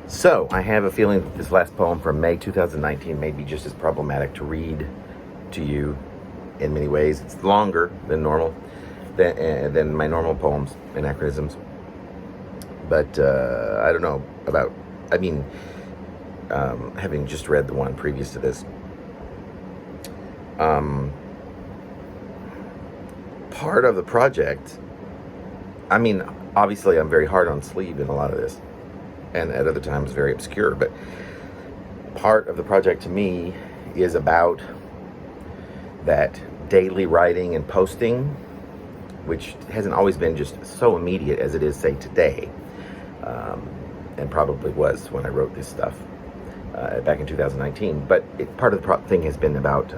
So, I have a feeling that this last poem from May 2019 may be just as problematic to read to you in many ways. It's longer than normal, than my normal poems, anachronisms. But I don't know about, having just read the one previous to this, part of the project, obviously I'm very hard on sleeve in a lot of this, and at other times very obscure, but part of the project to me is about that daily writing and posting, which hasn't always been just so immediate as it is, say, today, and probably was when I wrote this stuff back in 2019. But part of the thing has been about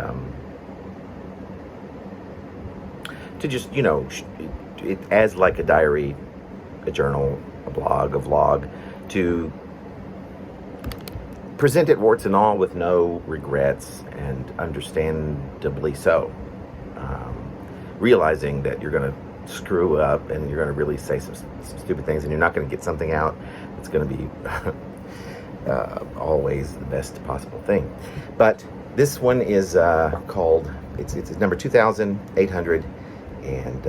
to just, it as like a diary, a journal, a blog, a vlog, to present it warts and all with no regrets, and understandably so. Realizing that you're going to screw up and you're going to really say some stupid things, and you're not going to get something out that's going to be always the best possible thing. But this one is called, it's number 2,800 and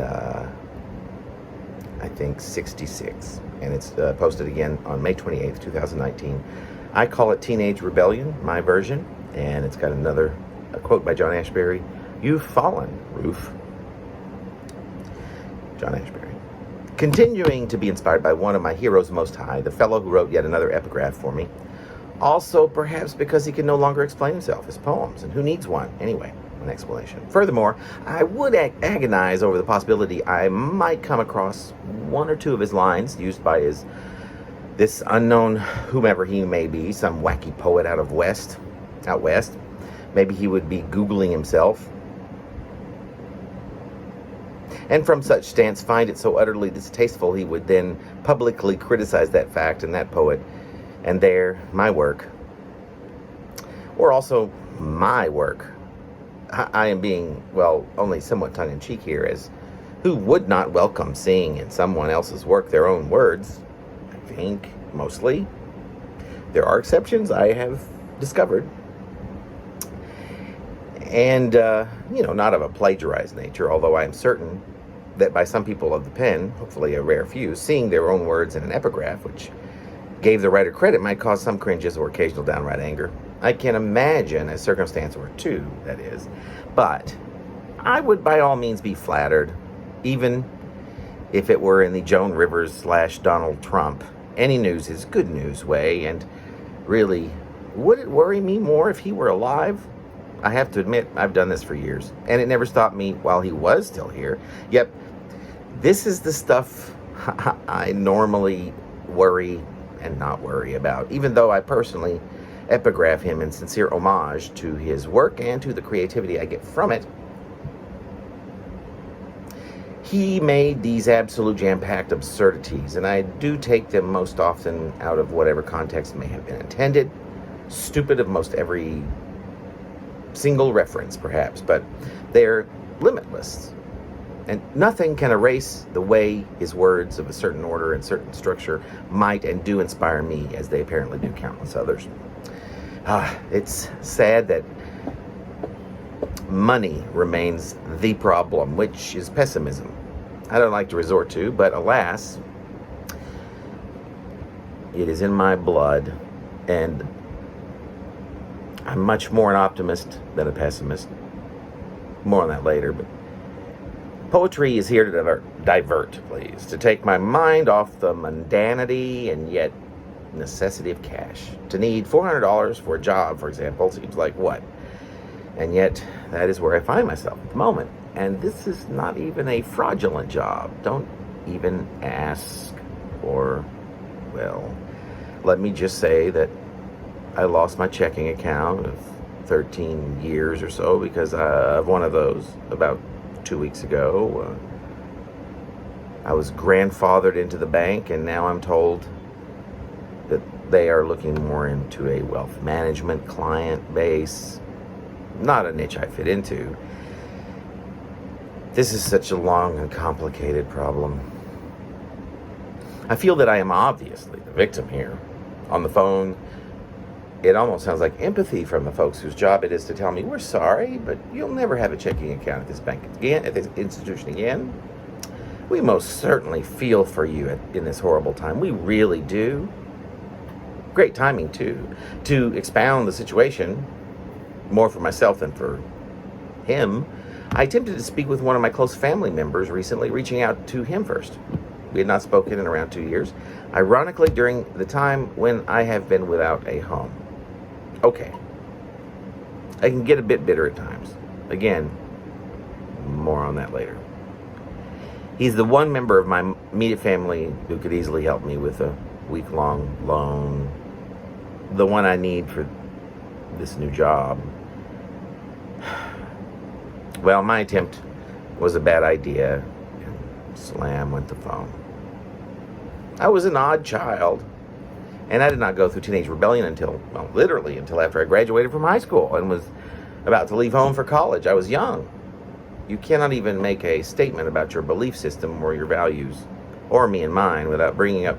I think 66, and it's posted again on May 28th, 2019. I call it Teenage Rebellion, my version, and it's got a quote by John Ashbery: "You've fallen, Ruth." John Ashbery. Continuing to be inspired by one of my heroes most high, the fellow who wrote yet another epigraph for me. Also, perhaps because he can no longer explain himself, his poems, and who needs one anyway? An explanation. Furthermore, I would agonize over the possibility I might come across one or two of his lines used by this unknown whomever he may be, some wacky poet out west. Maybe he would be Googling himself, and from such stance find it so utterly distasteful he would then publicly criticize that fact and that poet, and there my work, or also my work. I am being, only somewhat tongue-in-cheek here, as who would not welcome seeing in someone else's work their own words? I think, mostly. There are exceptions I have discovered. And, not of a plagiarized nature, although I am certain that by some people of the pen, hopefully a rare few, seeing their own words in an epigraph, which gave the writer credit, might cause some cringes or occasional downright anger. I can imagine a circumstance or two, that is. But I would by all means be flattered, even if it were in the Joan Rivers / Donald Trump, any news is good news way, and really, would it worry me more if he were alive? I have to admit, I've done this for years, and it never stopped me while he was still here. Yep, this is the stuff I normally worry and not worry about, even though I personally epigraph him in sincere homage to his work and to the creativity I get from it. He made these absolute jam-packed absurdities, and I do take them most often out of whatever context may have been intended. Stupid of most every single reference, perhaps, but they're limitless. And nothing can erase the way his words of a certain order and certain structure might and do inspire me, as they apparently do countless others. It's sad that money remains the problem, which is pessimism I don't like to resort to, but alas, it is in my blood, and I'm much more an optimist than a pessimist. More on that later, but poetry is here to divert, please, to take my mind off the mundanity and yet necessity of cash. To need $400 for a job, for example, seems like what? And yet, that is where I find myself at the moment. And this is not even a fraudulent job. Don't even ask. Or, well, let me just say that I lost my checking account of 13 years or so because of one of those about 2 weeks ago. I was grandfathered into the bank, and now I'm told that they are looking more into a wealth management client base. Not a niche I fit into. This is such a long and complicated problem. I feel that I am obviously the victim here. on the phone. It almost sounds like empathy from the folks whose job it is to tell me, we're sorry, but you'll never have a checking account at this bank again, at this institution again. We most certainly feel for you in this horrible time. We really do. Great timing, too, to expound the situation more for myself than for him. I attempted to speak with one of my close family members recently, reaching out to him first. We had not spoken in around 2 years, ironically during the time when I have been without a home. Okay. I can get a bit bitter at times. Again, more on that later. He's the one member of my immediate family who could easily help me with a week-long loan, the one I need for this new job. Well, my attempt was a bad idea, and slam went the phone. I was an odd child, and I did not go through teenage rebellion until, well, literally until after I graduated from high school and was about to leave home for college. I was young. You cannot even make a statement about your belief system or your values, or me and mine, without bringing up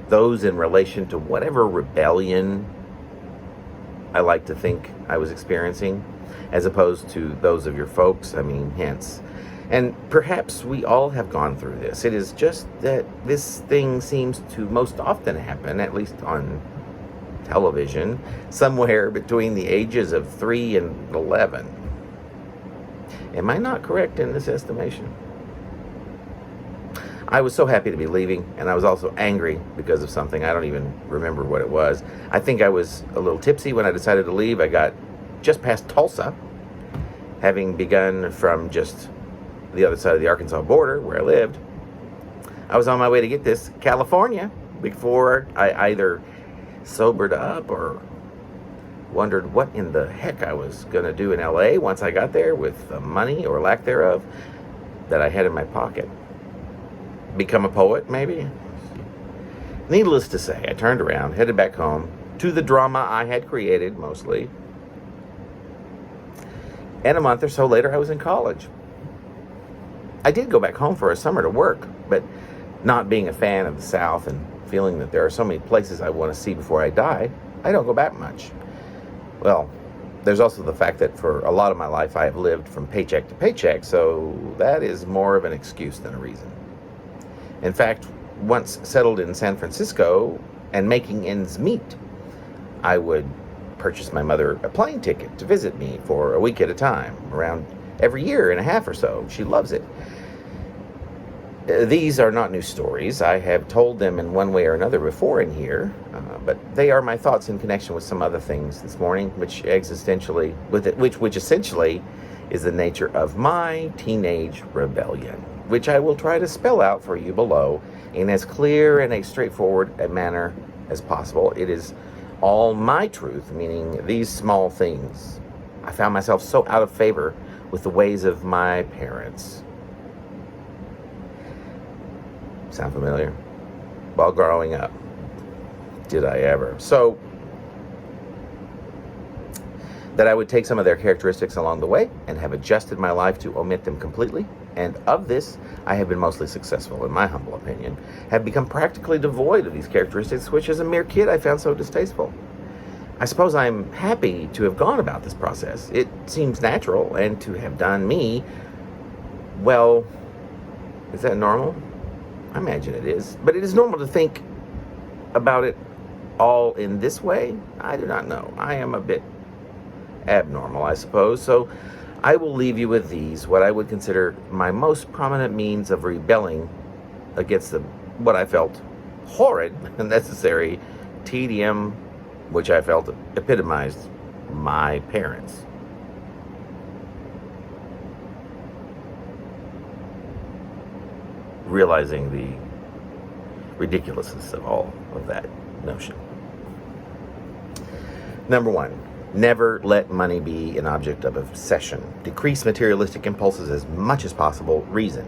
those in relation to whatever rebellion I like to think I was experiencing, as opposed to those of your folks. I mean, hence. And perhaps we all have gone through this. It is just that this thing seems to most often happen, at least on television, somewhere between the ages of 3 and 11. Am I not correct in this estimation? I was so happy to be leaving, and I was also angry because of something. I don't even remember what it was. I think I was a little tipsy when I decided to leave. I got just past Tulsa, having begun from just the other side of the Arkansas border where I lived. I was on my way to get this California before I either sobered up or wondered what in the heck I was going to do in LA once I got there with the money or lack thereof that I had in my pocket. Become a poet, maybe? Needless to say, I turned around, headed back home to the drama I had created, mostly. And a month or so later, I was in college. I did go back home for a summer to work, but not being a fan of the South and feeling that there are so many places I want to see before I die, I don't go back much. Well, there's also the fact that for a lot of my life, I have lived from paycheck to paycheck, so that is more of an excuse than a reason. In fact, once settled in San Francisco and making ends meet, I would purchase my mother a plane ticket to visit me for a week at a time, around every year and a half or so. She loves it. These are not new stories. I have told them in one way or another before in here, but they are my thoughts in connection with some other things this morning, which essentially is the nature of my teenage rebellion, which I will try to spell out for you below in as clear and a straightforward a manner as possible. It is all my truth, meaning these small things. I found myself so out of favor with the ways of my parents. Sound familiar? While growing up. Did I ever? So, that I would take some of their characteristics along the way and have adjusted my life to omit them completely. And of this, I have been mostly successful, in my humble opinion. Have become practically devoid of these characteristics, which as a mere kid I found so distasteful. I suppose I'm happy to have gone about this process. It seems natural, and to have done me, well, is that normal? I imagine it is. But it is normal to think about it all in this way? I do not know. I am a bit abnormal, I suppose. So I will leave you with these, what I would consider my most prominent means of rebelling against what I felt horrid and necessary tedium, which I felt epitomized my parents. Realizing the ridiculousness of all of that notion. Number one, never let money be an object of obsession. Decrease materialistic impulses as much as possible. Reason.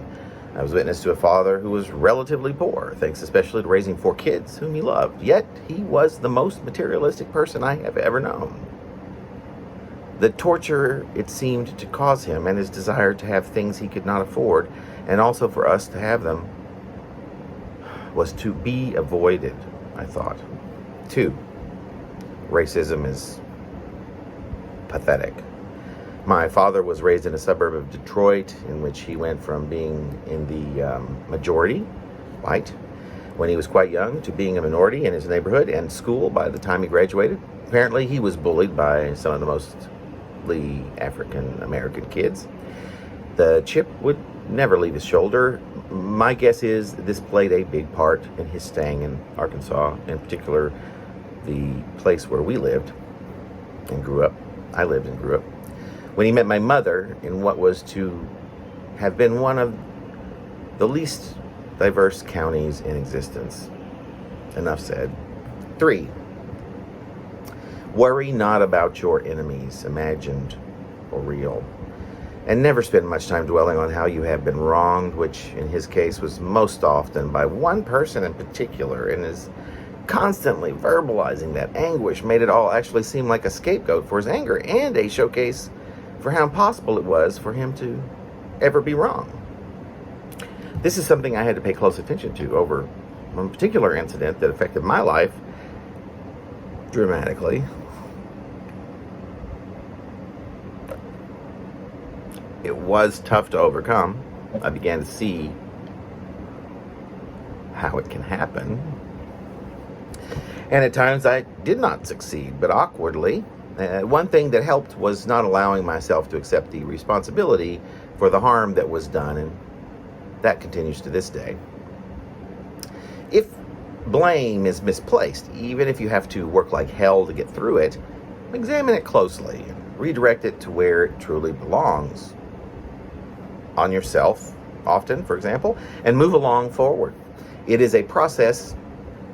I was witness to a father who was relatively poor, thanks especially to raising 4 kids whom he loved. Yet he was the most materialistic person I have ever known. The torture it seemed to cause him and his desire to have things he could not afford, and also for us to have them, was to be avoided, I thought. 2, racism is pathetic. My father was raised in a suburb of Detroit in which he went from being in the majority, white, when he was quite young, to being a minority in his neighborhood and school by the time he graduated. Apparently, he was bullied by some of the mostly African American kids. The chip would never leave his shoulder. My guess is this played a big part in his staying in Arkansas, in particular, the place where we lived and grew up. I lived and grew up. When he met my mother in what was to have been one of the least diverse counties in existence. Enough said. 3, worry not about your enemies, imagined or real. And never spend much time dwelling on how you have been wronged, which in his case was most often by one person in particular, and his constantly verbalizing that anguish made it all actually seem like a scapegoat for his anger and a showcase for how impossible it was for him to ever be wrong. This is something I had to pay close attention to over one particular incident that affected my life dramatically. It was tough to overcome. I began to see how it can happen. And at times I did not succeed, but awkwardly. One thing that helped was not allowing myself to accept the responsibility for the harm that was done, and that continues to this day. If blame is misplaced, even if you have to work like hell to get through it, examine it closely and redirect it to where it truly belongs. On yourself, often, for example, and move along forward. It is a process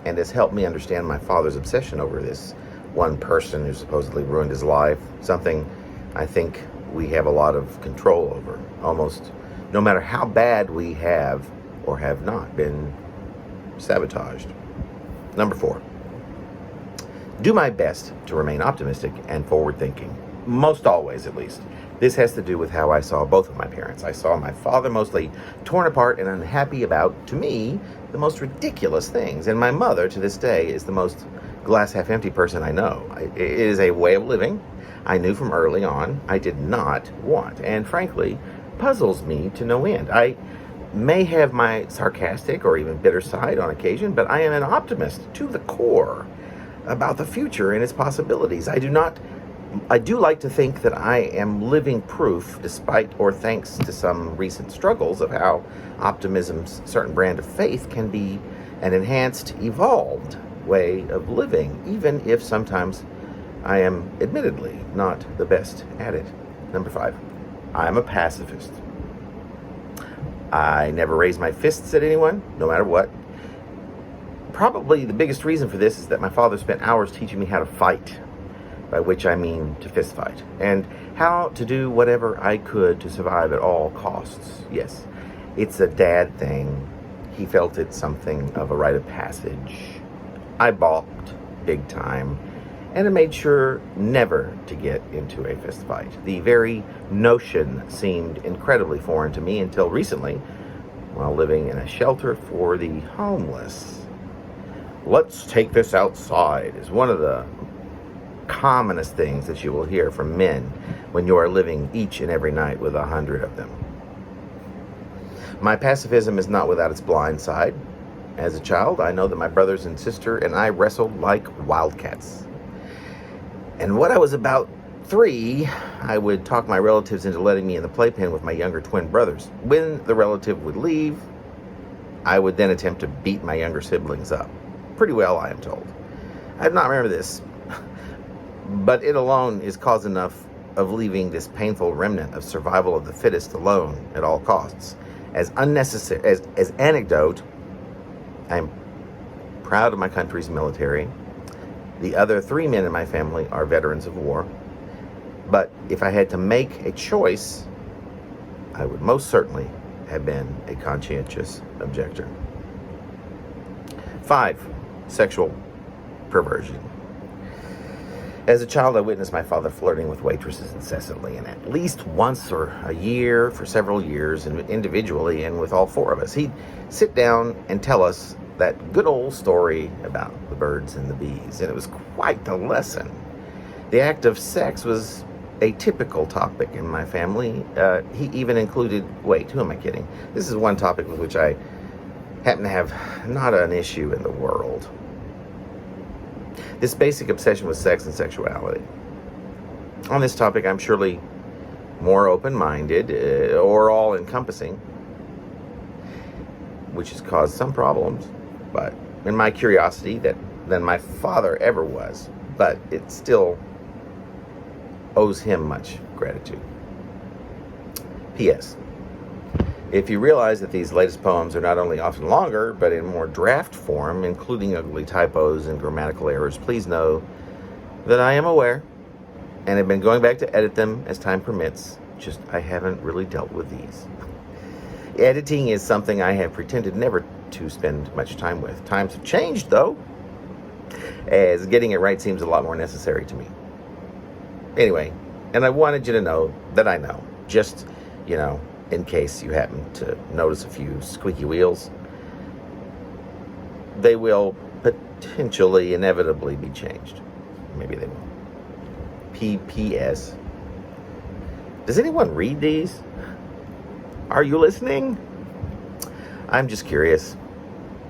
and has helped me understand my father's obsession over this one person who supposedly ruined his life, something I think we have a lot of control over, almost no matter how bad we have or have not been sabotaged. Number 4, do my best to remain optimistic and forward-thinking, most always at least. This has to do with how I saw both of my parents. I saw my father mostly torn apart and unhappy about, to me, the most ridiculous things, and my mother, to this day, is the most glass half empty person I know. It is a way of living I knew from early on I did not want, and frankly, puzzles me to no end. I may have my sarcastic or even bitter side on occasion, but I am an optimist to the core about the future and its possibilities. I do like to think that I am living proof, despite or thanks to some recent struggles, of how optimism's certain brand of faith can be an enhanced, evolved way of living, even if sometimes I am admittedly not the best at it. Number 5, I am a pacifist. I never raise my fists at anyone, no matter what. Probably the biggest reason for this is that my father spent hours teaching me how to fight, by which I mean to fist fight, and how to do whatever I could to survive at all costs. Yes, it's a dad thing. He felt it something of a rite of passage. I balked big time, and I made sure never to get into a fist fight. The very notion seemed incredibly foreign to me until recently, while living in a shelter for the homeless. Let's take this outside is one of the commonest things that you will hear from men when you are living each and every night with 100 of them. My pacifism is not without its blind side. As a child, I know that my brothers and sister and I wrestled like wildcats. And when I was about 3, I would talk my relatives into letting me in the playpen with my younger twin brothers. When the relative would leave, I would then attempt to beat my younger siblings up. Pretty well, I am told. I do not remember this, but it alone is cause enough of leaving this painful remnant of survival of the fittest alone at all costs. As unnecessary as anecdote, I am proud of my country's military. The other 3 men in my family are veterans of war. But if I had to make a choice, I would most certainly have been a conscientious objector. 5, sexual perversion. As a child, I witnessed my father flirting with waitresses incessantly, and at least once or a year for several years, and individually and with all 4 of us. He'd sit down and tell us that good old story about the birds and the bees, and it was quite the lesson. The act of sex was a typical topic in my family. He even included, wait, who am I kidding? This is one topic with which I happen to have not an issue in the world. This basic obsession with sex and sexuality. On this topic, I'm surely more open-minded or all-encompassing, which has caused some problems, but in my curiosity than my father ever was, but it still owes him much gratitude. P.S. If you realize that these latest poems are not only often longer, but in more draft form, including ugly typos and grammatical errors, please know that I am aware and have been going back to edit them as time permits. Just I haven't really dealt with these. Editing is something I have pretended never to spend much time with. Times have changed, though, as getting it right seems a lot more necessary to me. Anyway, and I wanted you to know that I know, just, in case you happen to notice a few squeaky wheels, they will potentially, inevitably be changed. Maybe they won't. P.P.S. Does anyone read these? Are you listening? I'm just curious.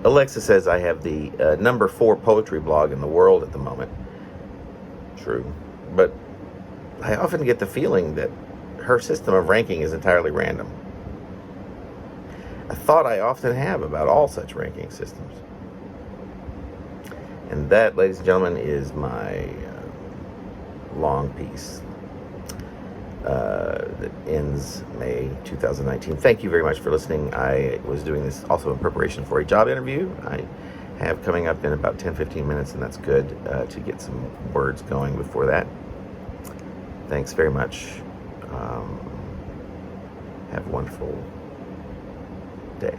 Alexa says I have the number 4 poetry blog in the world at the moment. True. But I often get the feeling that her system of ranking is entirely random. A thought I often have about all such ranking systems. And that, ladies and gentlemen, is my long piece that ends May 2019. Thank you very much for listening. I was doing this also in preparation for a job interview I have coming up in about 10-15 minutes, and that's good to get some words going before that. Thanks very much. Have a wonderful day.